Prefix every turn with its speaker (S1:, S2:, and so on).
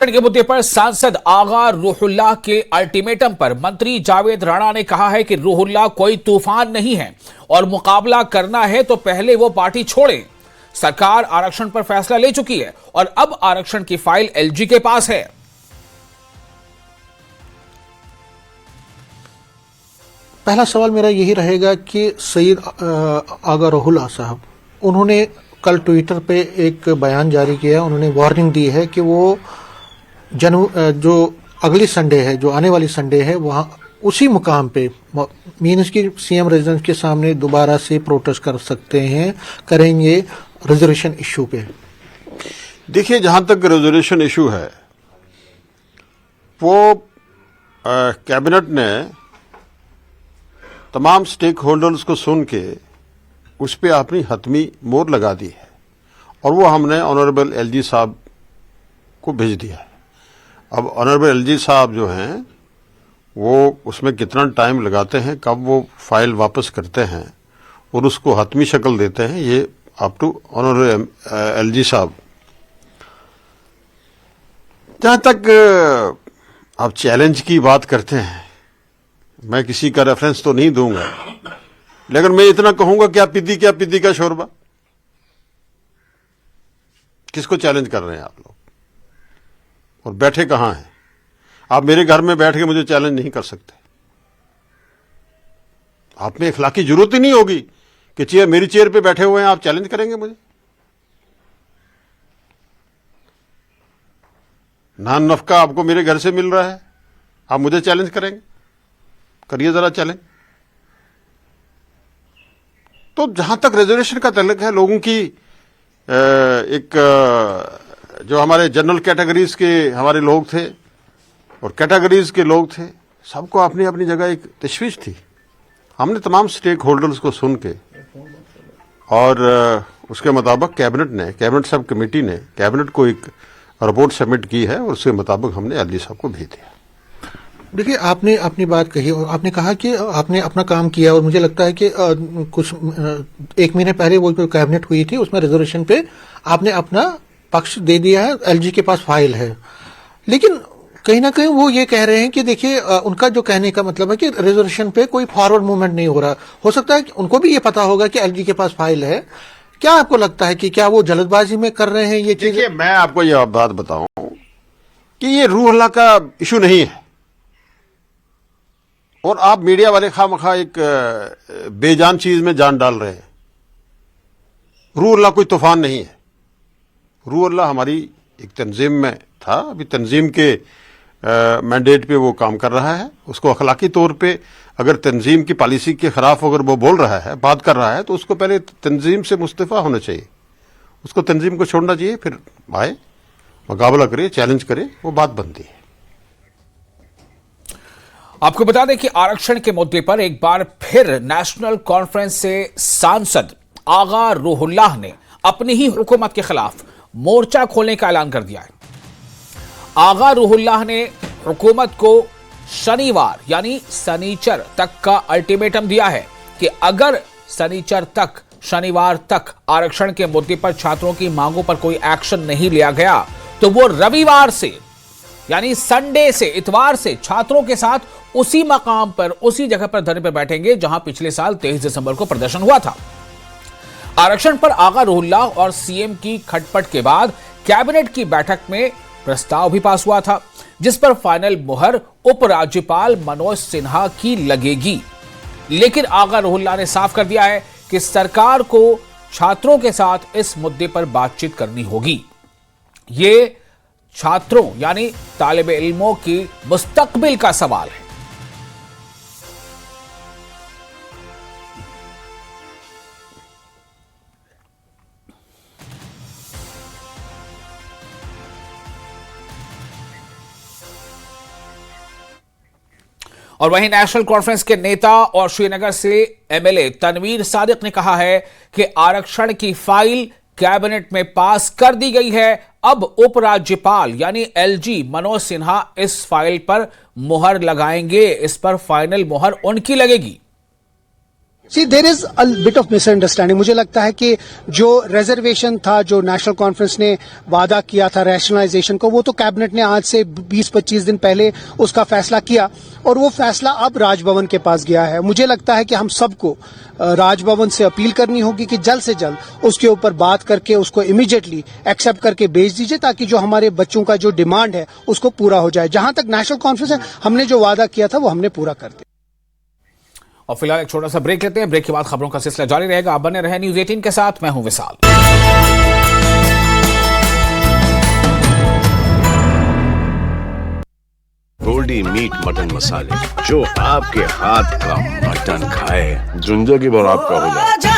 S1: के मुद्दे पर सांसद आगा रूहुल्लाह के अल्टीमेटम पर मंत्री जावेद राणा ने कहा है कि रूहुल्लाह कोई तूफान नहीं है और मुकाबला करना है तो पहले वो पार्टी छोड़े। सरकार आरक्षण पर फैसला ले चुकी है और अब आरक्षण की फाइल एलजी के पास है।
S2: पहला सवाल मेरा यही रहेगा कि सईद आगा रूहुल्लाह साहब, उन्होंने कल ट्विटर पे एक बयान जारी किया। उन्होंने वार्निंग दी है कि वो जो अगली संडे है, जो आने वाली संडे है, वहां उसी मुकाम पे मीन्स की सीएम रेजिडेंस के सामने दोबारा से प्रोटेस्ट कर सकते हैं, करेंगे रिजर्वेशन इशू पे।
S3: देखिए, जहां तक रिजर्वेशन इशू है वो कैबिनेट ने तमाम स्टेक होल्डर्स को सुन के उस पर अपनी हतमी मोहर लगा दी है और वो हमने ऑनरेबल एलजी साहब को भेज दिया है। अब ऑनरेबल एलजी साहब जो हैं वो उसमें कितना टाइम लगाते हैं, कब वो फाइल वापस करते हैं और उसको हतमी शक्ल देते हैं, ये अप टू ऑनरेबल एलजी साहब। जहां तक आप चैलेंज की बात करते हैं, मैं किसी का रेफरेंस तो नहीं दूंगा, लेकिन मैं इतना कहूंगा क्या पिद्दी का शोरबा। किसको चैलेंज कर रहे हैं आप लोग और बैठे कहां हैं? आप मेरे घर में बैठ के मुझे चैलेंज नहीं कर सकते। आप में इखलाकी जरूरत ही नहीं होगी कि मेरी चेयर पे बैठे हुए हैं, आप चैलेंज करेंगे मुझे। नान नफका आपको मेरे घर से मिल रहा है, आप मुझे चैलेंज करेंगे? करिए जरा चैलेंज। तो जहां तक रिजर्वेशन का ताल्लुक है, लोगों की एक जो हमारे जनरल कैटेगरीज के हमारे लोग थे और कैटेगरीज के लोग थे, सबको अपनी अपनी जगह एक तशवीश थी। हमने तमाम स्टेक होल्डर्स को सुन के और उसके मुताबिक कैबिनेट सब कमेटी ने कैबिनेट को एक रिपोर्ट सबमिट की है और उसके मुताबिक हमने एलजी साहब को भेज दिया।
S2: देखिए, आपने अपनी बात कही और आपने कहा कि आपने अपना काम किया और मुझे लगता है कि कुछ एक महीने पहले वो जो कैबिनेट हुई थी उसमें रिजर्वेशन पे आपने अपना पक्ष दे दिया है, एलजी के पास फाइल है। लेकिन कहीं ना कहीं वो ये कह रहे हैं कि देखिए, उनका जो कहने का मतलब है कि रिजर्वेशन पे कोई फॉरवर्ड मूवमेंट नहीं हो रहा। हो सकता है कि उनको भी ये पता होगा कि एलजी के पास फाइल है। क्या आपको लगता है कि क्या वो जल्दबाजी में कर रहे हैं ये चीज?
S3: देखिए, मैं आपको यह बात बताऊं कि ये रूहुल्लाह का इशू नहीं है और आप मीडिया वाले खामखा एक बेजान चीज में जान डाल रहे हैं। रूहुल्लाह कोई तूफान नहीं है। रूहुल्लाह हमारी एक तंजीम में था, अभी तंजीम के मैंडेट पे वो काम कर रहा है। उसको अखलाकी तौर पे अगर तंजीम की पॉलिसी के खिलाफ अगर वो बोल रहा है, बात कर रहा है, तो उसको पहले तंजीम से मुस्तफा होना चाहिए, उसको तंजीम को छोड़ना चाहिए, फिर आए मुकाबला करे, चैलेंज करे, वो बात बनती है।
S1: आपको बता दें कि आरक्षण के मुद्दे पर एक बार फिर नेशनल कॉन्फ्रेंस से सांसद आगा रूहुल्लाह ने अपनी ही हुकूमत के खिलाफ मोर्चा खोलने का ऐलान कर दिया है। आगा रूहुल्लाह ने हुकूमत को शनिवार यानी शनिचर तक का अल्टीमेटम दिया है कि अगर शनिवार तक आरक्षण के मुद्दे पर छात्रों की मांगों पर कोई एक्शन नहीं लिया गया तो वो रविवार से यानी संडे से, इतवार से छात्रों के साथ उसी मकाम पर, उसी जगह पर धरने पर बैठेंगे जहां पिछले साल 23 दिसंबर को प्रदर्शन हुआ था। आरक्षण पर आगा रूहुल्लाह और सीएम की खटपट के बाद कैबिनेट की बैठक में प्रस्ताव भी पास हुआ था, जिस पर फाइनल मुहर उपराज्यपाल मनोज सिन्हा की लगेगी। लेकिन आगा रूहुल्लाह ने साफ कर दिया है कि सरकार को छात्रों के साथ इस मुद्दे पर बातचीत करनी होगी। ये छात्रों यानी तालिबे इल्मों की मुस्तकबिल का सवाल है। और वहीं नेशनल कॉन्फ्रेंस के नेता और श्रीनगर से एमएलए तनवीर सादिक ने कहा है कि आरक्षण की फाइल कैबिनेट में पास कर दी गई है। अब उपराज्यपाल यानी एलजी मनोज सिन्हा इस फाइल पर मुहर लगाएंगे। इस पर फाइनल मुहर उनकी लगेगी।
S4: See there is a bit of misunderstanding. मुझे लगता है कि जो रिजर्वेशन था, जो नेशनल कॉन्फ्रेंस ने वादा किया था रैशनलाइजेशन को, वो तो कैबिनेट ने आज से 20-25 दिन पहले उसका फैसला किया और वो फैसला अब राजभवन के पास गया है। मुझे लगता है कि हम सबको राजभवन से अपील करनी होगी कि जल्द से जल्द उसके ऊपर बात करके उसको इमीडिएटली एक्सेप्ट करके भेज दीजिए, ताकि जो हमारे बच्चों का जो डिमांड है उसको पूरा हो जाए। जहां तक नेशनल कॉन्फ्रेंस है, हमने जो वादा किया था वो हमने पूरा कर दिया।
S1: और फिलहाल एक छोटा सा ब्रेक लेते हैं। ब्रेक के बाद खबरों का सिलसिला जारी रहेगा। आप बने रहे न्यूज 18 के साथ। मैं हूं विशाल।
S5: गोल्डी मीट मटन मसाले, जो आपके हाथ का मटन खाए जिंदगी भर आपका हो जाए।